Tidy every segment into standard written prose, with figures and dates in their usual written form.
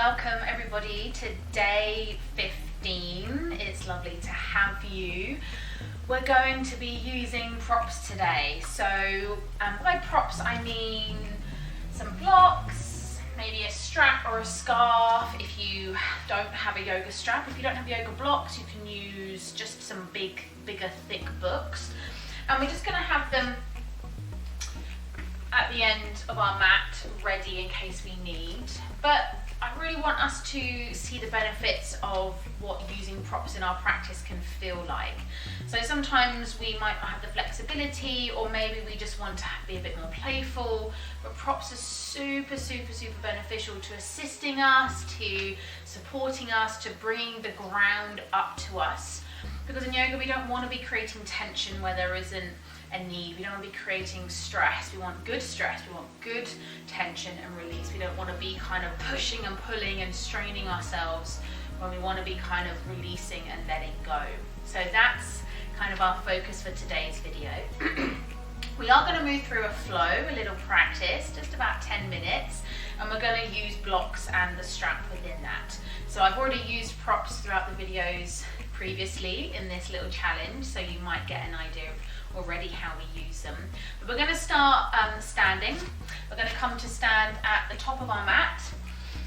welcome everybody to day 15. It's lovely to have you. We're going to be using props today. So by props I mean some blocks, maybe a strap or a scarf if you don't have a yoga strap. If you don't have yoga blocks, you can use just some bigger thick books. And we're just going to have them at the end of our mat ready in case we need. But I really want us to see the benefits of what using props in our practice can feel like. So sometimes we might not have the flexibility, or maybe we just want to be a bit more playful, but props are super beneficial to assisting us, to supporting us, to bringing the ground up to us. Because in yoga we don't want to be creating tension where there isn't a need. We don't want to be creating stress. We want good stress. We want good tension and release. We don't want to be kind of pushing and pulling and straining ourselves when we want to be kind of releasing and letting go. So that's kind of our focus for today's video. We are going to move through a flow, a little practice, just about 10 minutes, and we're going to use blocks and the strap within that. So I've already used props throughout the videos previously in this little challenge, so you might get an idea of already how we use them. But we're going to start standing. We're going to come to stand at the top of our mat,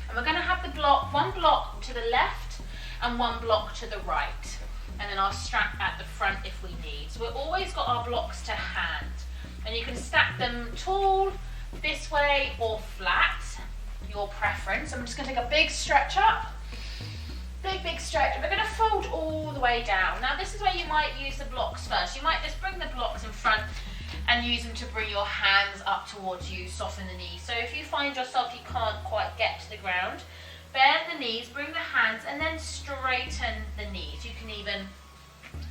and we're going to have the block, one block to the left and one block to the right, and then our strap at the front if we need. So we've always got our blocks to hand, and you can stack them tall this way or flat, your preference. I'm just going to take a big stretch up. Big stretch. We're going to fold all the way down. Now this is where you might use the blocks first. You might just bring the blocks in front and use them to bring your hands up towards you, soften the knees. So if you find yourself you can't quite get to the ground, bend the knees, bring the hands, and then straighten the knees. You can even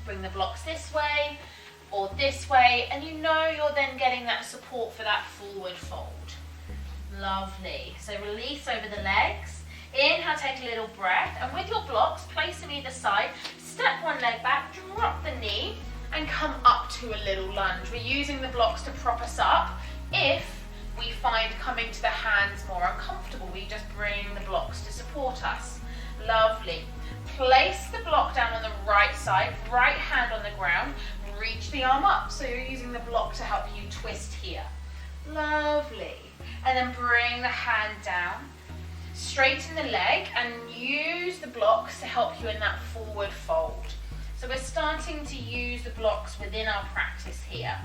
bring the blocks this way or this way, and you know you're then getting that support for that forward fold. Lovely. So release over the legs. Inhale, take a little breath, and with your blocks, place them either side. Step one leg back, drop the knee, and come up to a little lunge. We're using the blocks to prop us up. If we find coming to the hands more uncomfortable, we just bring the blocks to support us. Lovely. Place the block down on the right side, right hand on the ground, reach the arm up. So you're using the block to help you twist here. Lovely. And then bring the hand down. Straighten the leg and use the blocks to help you in that forward fold. So we're starting to use the blocks within our practice here.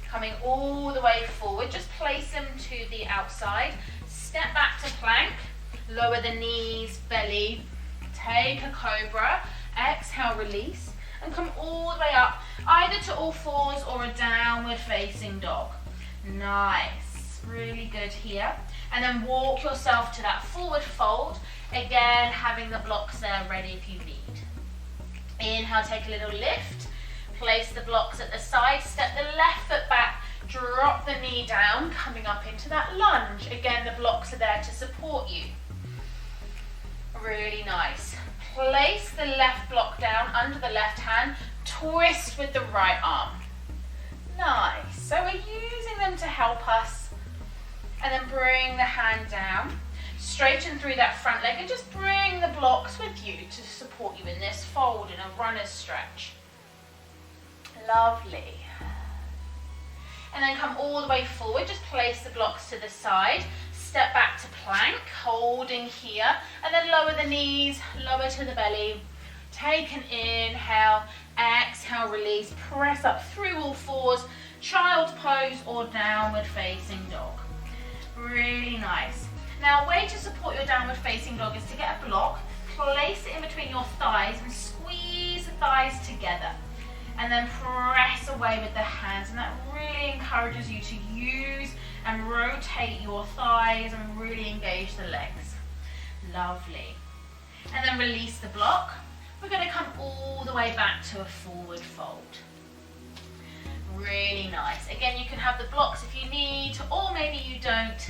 Coming all the way forward, just place them to the outside. Step back to plank, lower the knees, belly, take a cobra, exhale, release, and come all the way up, either to all fours or a downward facing dog. Nice, really good here. And then walk yourself to that forward fold, again having the blocks there ready if you need. Inhale, take a little lift, place the blocks at the side, step the left foot back, drop the knee down, coming up into that lunge. Again, the blocks are there to support you. Really nice. Place the left block down under the left hand, twist with the right arm. Nice. So we're using them to help us. And then bring the hand down, straighten through that front leg, and just bring the blocks with you to support you in this fold in a runner's stretch. Lovely. And then come all the way forward, just place the blocks to the side, step back to plank, holding here, and then lower the knees, lower to the belly. Take an inhale, exhale, release, press up through all fours, child pose or downward facing dog. Really nice. Now a way to support your downward facing dog is to get a block, place it in between your thighs and squeeze the thighs together, and then press away with the hands, and that really encourages you to use and rotate your thighs and really engage the legs. Lovely. And then release the block. We're going to come all the way back to a forward fold. Really nice. Again, you can have the blocks if you need, or maybe you don't.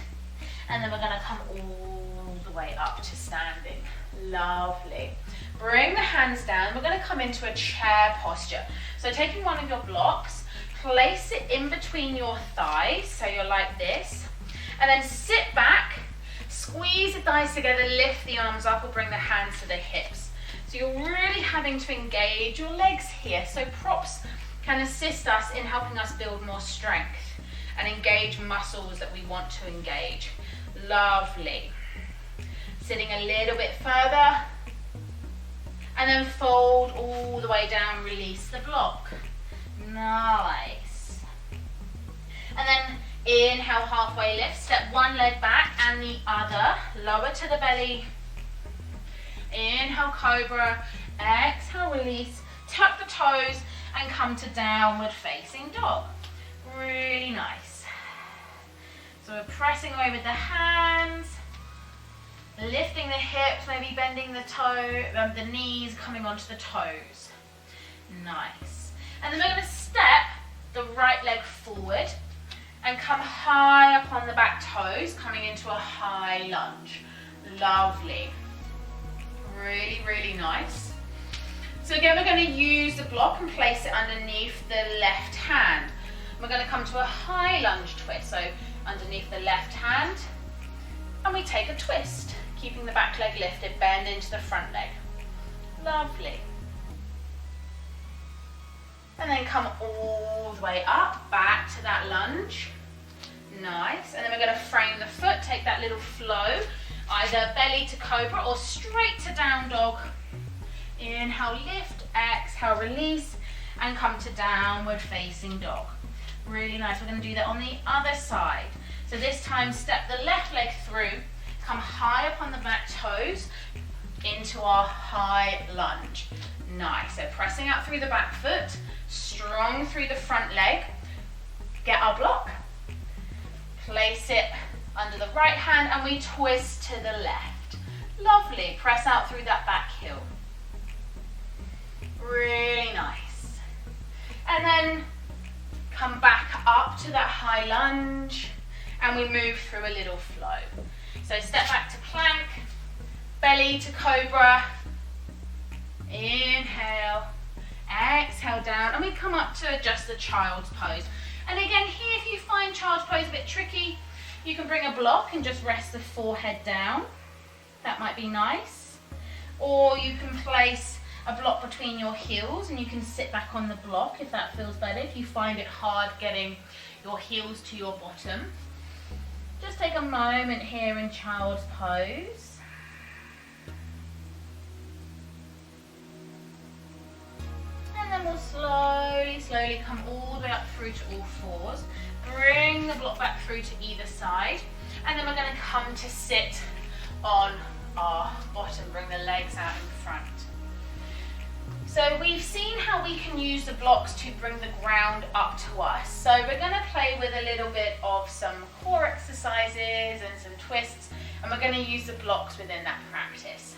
And then we're going to come all the way up to standing. Lovely. Bring the hands down. We're going to come into a chair posture. So taking one of your blocks, place it in between your thighs, so you're like this, and then sit back, Squeeze the thighs together, lift the arms up or bring the hands to the hips. So you're really having to engage your legs here. So props can assist us in helping us build more strength and engage muscles that we want to engage. Lovely. Sitting a little bit further and then fold all the way down, release the block. Nice. And then inhale, halfway lift, step one leg back and the other, lower to the belly. Inhale, cobra, exhale, release, tuck the toes and come to downward facing dog. Really nice. So we're pressing away with the hands, lifting the hips, maybe bending the knees, coming onto the toes. Nice. And then we're going to step the right leg forward and come high up on the back toes, coming into a high lunge. Lovely. Really, really nice. So again, we're going to use the block and place it underneath the left hand. We're going to come to a high lunge twist. So underneath the left hand, and we take a twist, keeping the back leg lifted, bend into the front leg. Lovely. And then come all the way up, back to that lunge. Nice. And then we're going to frame the foot, take that little flow, either belly to cobra or straight to down dog. Inhale, lift, exhale, release, and come to downward facing dog. Really nice. We're going to do that on the other side. So this time, step the left leg through, come high up on the back toes into our high lunge. Nice. So pressing out through the back foot, strong through the front leg. Get our block, place it under the right hand, and we twist to the left. Lovely. Press out through that back heel. Really nice. And then come back up to that high lunge, and we move through a little flow. So step back to plank, belly to cobra. Inhale, exhale down, and we come up to just the child's pose. And again, here, if you find child's pose a bit tricky, you can bring a block and just rest the forehead down. That might be nice. Or you can place a block between your heels and you can sit back on the block if that feels better. If you find it hard getting your heels to your bottom, just take a moment here in child's pose. And then we'll slowly come all the way up through to all fours. Bring the block back through to either side. And then we're going to come to sit on our bottom. Bring the legs out in front. So we've seen how we can use the blocks to bring the ground up to us. So we're going to play with a little bit of some core exercises and some twists, and we're going to use the blocks within that practice.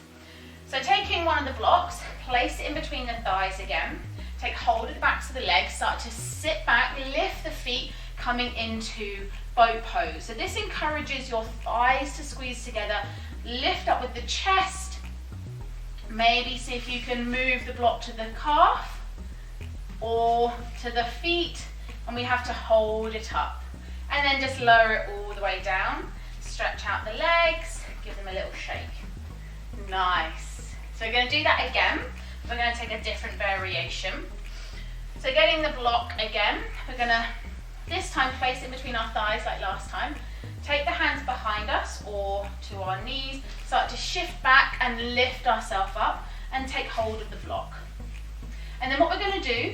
So taking one of the blocks, place it in between the thighs again, take hold of the backs of the legs, start to sit back, lift the feet, coming into boat pose. So this encourages your thighs to squeeze together, lift up with the chest. Maybe see if you can move the block to the calf or to the feet, and we have to hold it up. And then just lower it all the way down. Stretch out the legs, give them a little shake. Nice. So we're going to do that again. We're going to take a different variation. So getting the block again, we're going to this time place it between our thighs like last time. Take the hands behind us or to our knees, start to shift back and lift ourselves up and take hold of the block. And then what we're going to do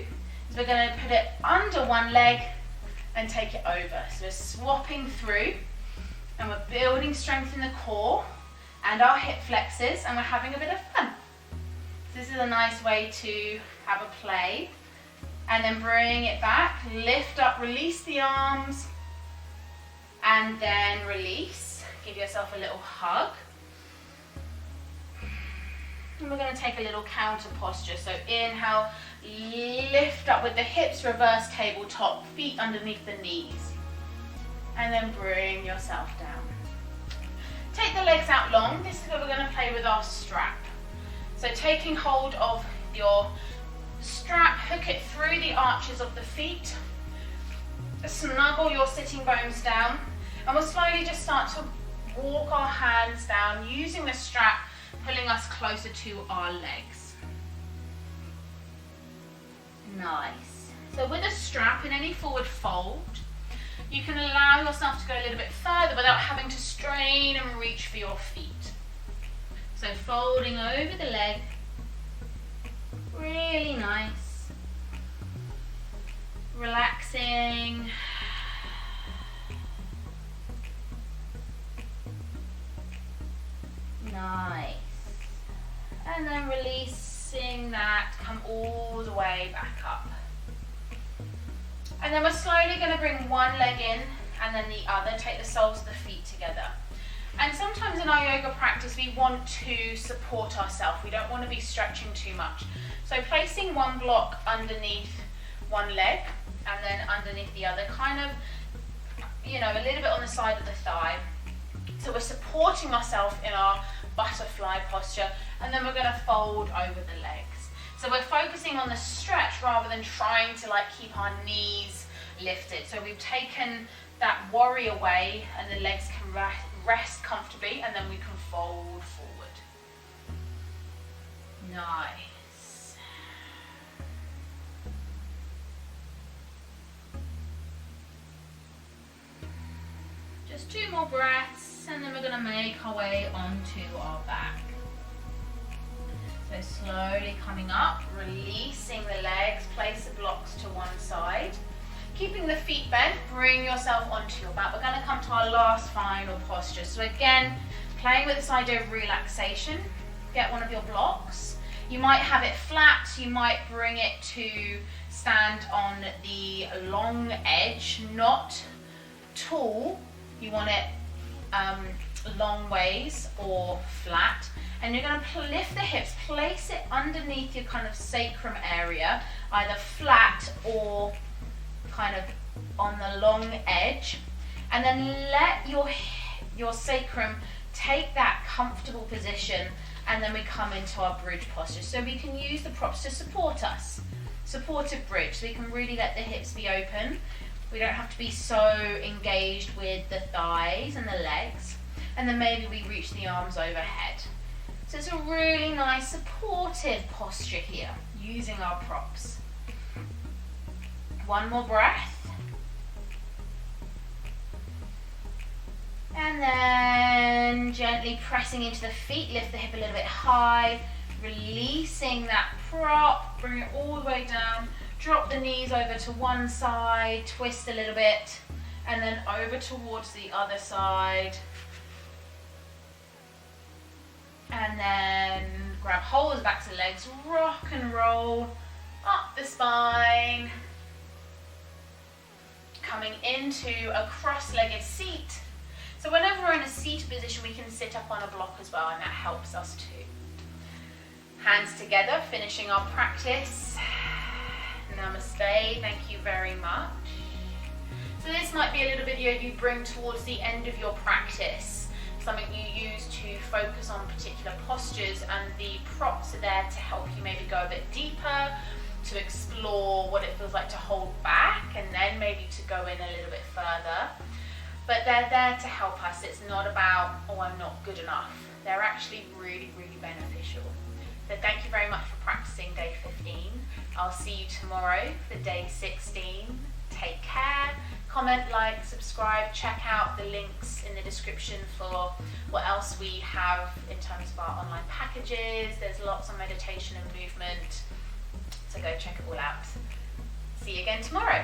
is we're going to put it under one leg and take it over. So we're swapping through and we're building strength in the core and our hip flexors, and we're having a bit of fun. So this is a nice way to have a play. And then bring it back, lift up, release the arms, and then release. Give yourself a little hug. And we're going to take a little counter posture. So inhale, lift up with the hips, reverse tabletop, feet underneath the knees. And then bring yourself down. Take the legs out long. This is where we're going to play with our strap. So taking hold of your strap, hook it through the arches of the feet. Snuggle your sitting bones down, and we'll slowly just start to walk our hands down using the strap, pulling us closer to our legs. Nice. So with a strap in any forward fold, you can allow yourself to go a little bit further without having to strain and reach for your feet. So folding over the leg, really nice. Relaxing. Nice. And then releasing that, come all the way back up. And then we're slowly going to bring one leg in and then the other, take the soles of the feet together. And sometimes in our yoga practice we want to support ourselves. We don't want to be stretching too much. So placing one block underneath one leg and then underneath the other, kind of, you know, a little bit on the side of the thigh. So we're supporting ourselves in our butterfly posture, and then we're going to fold over the legs. So we're focusing on the stretch rather than trying to like keep our knees lifted. So we've taken that worry away and the legs can rest comfortably, and then we can fold forward. Nice. Just 2 more breaths, and then we're going to make our way onto our back. So slowly coming up, releasing the legs, place the blocks to one side. Keeping the feet bent, bring yourself onto your back. We're going to come to our last final posture. So again, playing with this idea of relaxation, get one of your blocks. You might have it flat, you might bring it to stand on the long edge, not tall. You want it long ways or flat. And you're going to lift the hips, place it underneath your kind of sacrum area, either flat or kind of on the long edge, and then let your sacrum take that comfortable position, and then we come into our bridge posture. So we can use the props to support us. Supportive bridge, so we can really let the hips be open. We don't have to be so engaged with the thighs and the legs, and then maybe we reach the arms overhead. So it's a really nice supportive posture here, using our props. One more breath. And then gently pressing into the feet, lift the hip a little bit high, releasing that prop, bring it all the way down, drop the knees over to one side, twist a little bit, and then over towards the other side. And then grab hold of the backs of the legs, rock and roll up the spine. Coming into a cross-legged seat. So whenever we're in a seated position, we can sit up on a block as well, and that helps us too. Hands together, finishing our practice. Namaste, thank you very much. So this might be a little video you bring towards the end of your practice, something you use to focus on particular postures, and the props are there to help you maybe go a bit deeper, to explore what it feels like to hold back, and then maybe to go in a little bit further. But they're there to help us. It's not about, oh, I'm not good enough. They're actually really, really beneficial. So thank you very much for practicing day 15. I'll see you tomorrow for day 16. Take care. Comment, like, subscribe, check out the links in the description for what else we have in terms of our online packages. There's lots on meditation and movement. So go check it all out. See you again tomorrow.